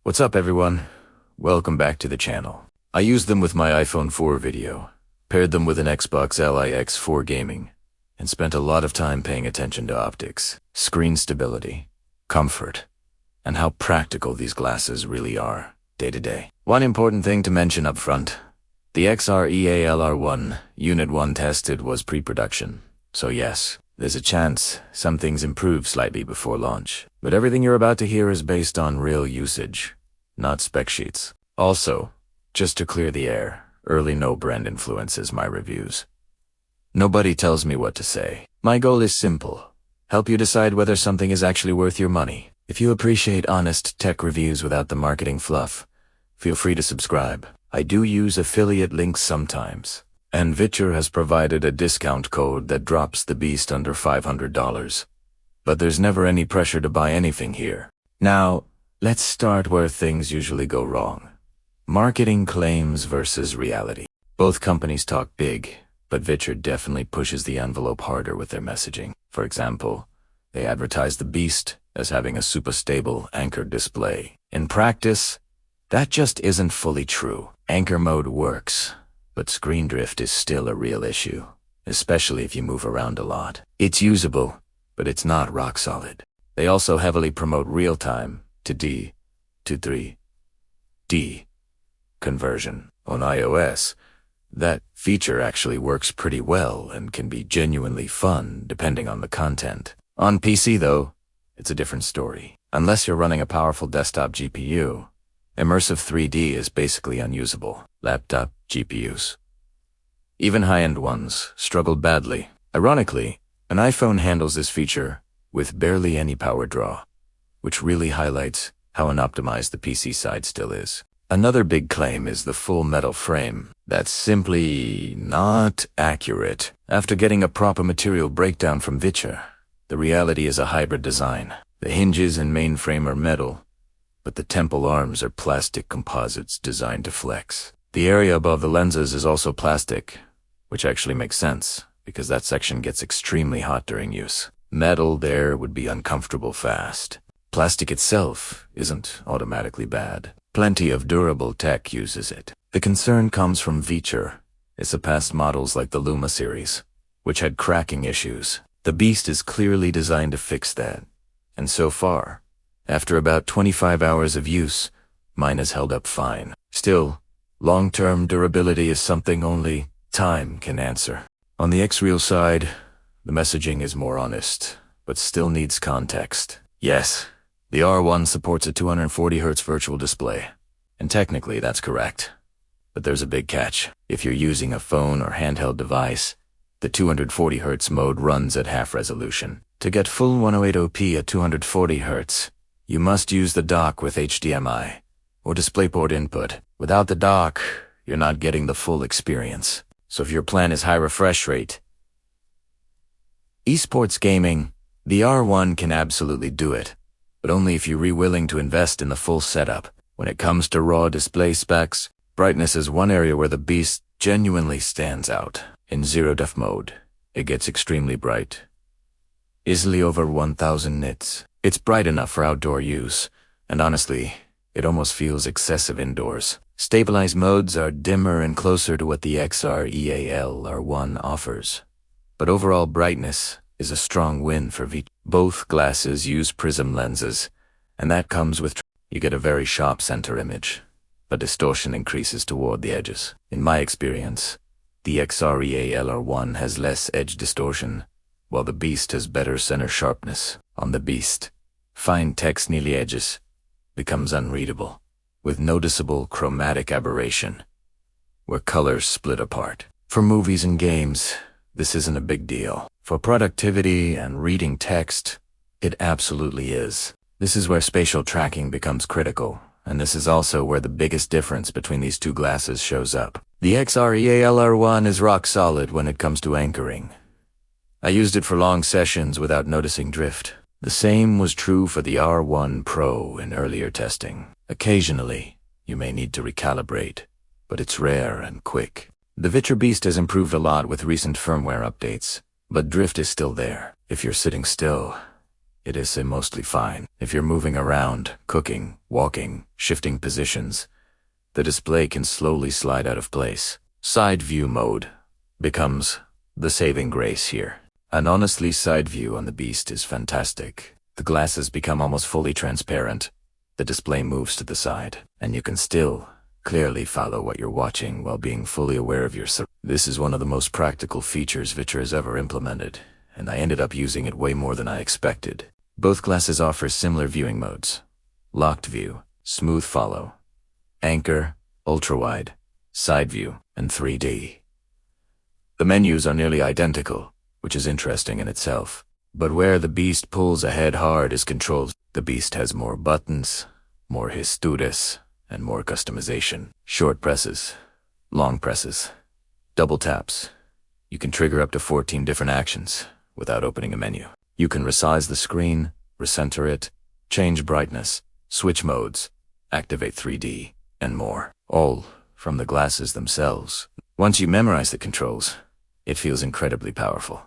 What's up everyone? Welcome back to the channel. I used them with my iPhone 4 video, paired them with an Xbox Li X4 gaming, and spent a lot of time paying attention to optics, screen stability, comfort, and how practical these glasses really are day to day. One important thing to mention up front, the XReal R1 Unit 1 tested was pre-production, so yes, there's a chance some things improve slightly before launch, but everything you're about to hear is based on real usage, not spec sheets. Also, just to clear the air, early no brand influences my reviews. Nobody tells me what to say. My goal is simple: help you decide whether something is actually worth your money. If you appreciate honest tech reviews without the marketing fluff, feel free to subscribe. I do use affiliate links sometimes, and Viture has provided a discount code that drops the Beast under $500. But there's never any pressure to buy anything here. Now, let's start where things usually go wrong. Marketing claims versus reality. Both companies talk big, but Viture definitely pushes the envelope harder with their messaging. For example, they advertise the Beast as having a super stable anchored display. In practice, that just isn't fully true. Anchor mode works, but screen drift is still a real issue, especially if you move around a lot. It's usable, but it's not rock solid. They also heavily promote real-time to 3D conversion. On iOS, that feature actually works pretty well and can be genuinely fun depending on the content. On PC though, it's a different story. Unless you're running a powerful desktop GPU, immersive 3D is basically unusable. Laptop GPUs, even high-end ones, struggle badly. Ironically, an iPhone handles this feature with barely any power draw, which really highlights how unoptimized the PC side still is. Another big claim is the full metal frame. That's simply not accurate. After getting a proper material breakdown from Viture, the reality is a hybrid design. The hinges and main frame are metal, but the temple arms are plastic composites designed to flex. The area above the lenses is also plastic, which actually makes sense, because that section gets extremely hot during use. Metal there would be uncomfortable fast. Plastic itself isn't automatically bad. Plenty of durable tech uses it. The concern comes from Viture. It's the past models like the Luma series, which had cracking issues. The Beast is clearly designed to fix that. And so far, after about 25 hours of use, mine has held up fine. Still, long-term durability is something only time can answer. On the XReal side, the messaging is more honest, but still needs context. Yes, the R1 supports a 240Hz virtual display, and technically that's correct. But there's a big catch. If you're using a phone or handheld device, the 240Hz mode runs at half resolution. To get full 108p at 240Hz, you must use the dock with HDMI or DisplayPort input. Without the dock, you're not getting the full experience. So if your plan is high refresh rate, esports gaming, the R1 can absolutely do it, but only if you're willing to invest in the full setup. When it comes to raw display specs, brightness is one area where the Beast genuinely stands out. In zero-def mode, it gets extremely bright, easily over 1000 nits. It's bright enough for outdoor use, and honestly, it almost feels excessive indoors. Stabilized modes are dimmer and closer to what the XReal R1 offers, but overall brightness is a strong win for Viture. Both glasses use prism lenses, and that comes with you get a very sharp center image, but distortion increases toward the edges. In my experience, the XReal R1 has less edge distortion, while the Beast has better center sharpness. On the Beast, fine text near the edges becomes unreadable, with noticeable chromatic aberration, where colors split apart. For movies and games, this isn't a big deal. For productivity and reading text, it absolutely is. This is where spatial tracking becomes critical, and this is also where the biggest difference between these two glasses shows up. The XReal R1 is rock solid when it comes to anchoring. I used it for long sessions without noticing drift. The same was true for the R1 Pro in earlier testing. Occasionally, you may need to recalibrate, but it's rare and quick. The Viture Beast has improved a lot with recent firmware updates, but drift is still there. If you're sitting still, it is mostly fine. If you're moving around, cooking, walking, shifting positions, the display can slowly slide out of place. Side view mode becomes the saving grace here. An honestly side view on the Beast is fantastic. The glasses become almost fully transparent. The display moves to the side, and you can still clearly follow what you're watching while being fully aware of your surroundings. This is one of the most practical features Viture has ever implemented, and I ended up using it way more than I expected. Both glasses offer similar viewing modes: locked view, smooth follow, anchor, ultrawide, side view, and 3D. The menus are nearly identical, which is interesting in itself. But where the Beast pulls ahead hard is controls. The Beast has more buttons, more historias, and more customization. Short presses, long presses, double taps. You can trigger up to 14 different actions without opening a menu. You can resize the screen, recenter it, change brightness, switch modes, activate 3D, and more. All from the glasses themselves. Once you memorize the controls, it feels incredibly powerful.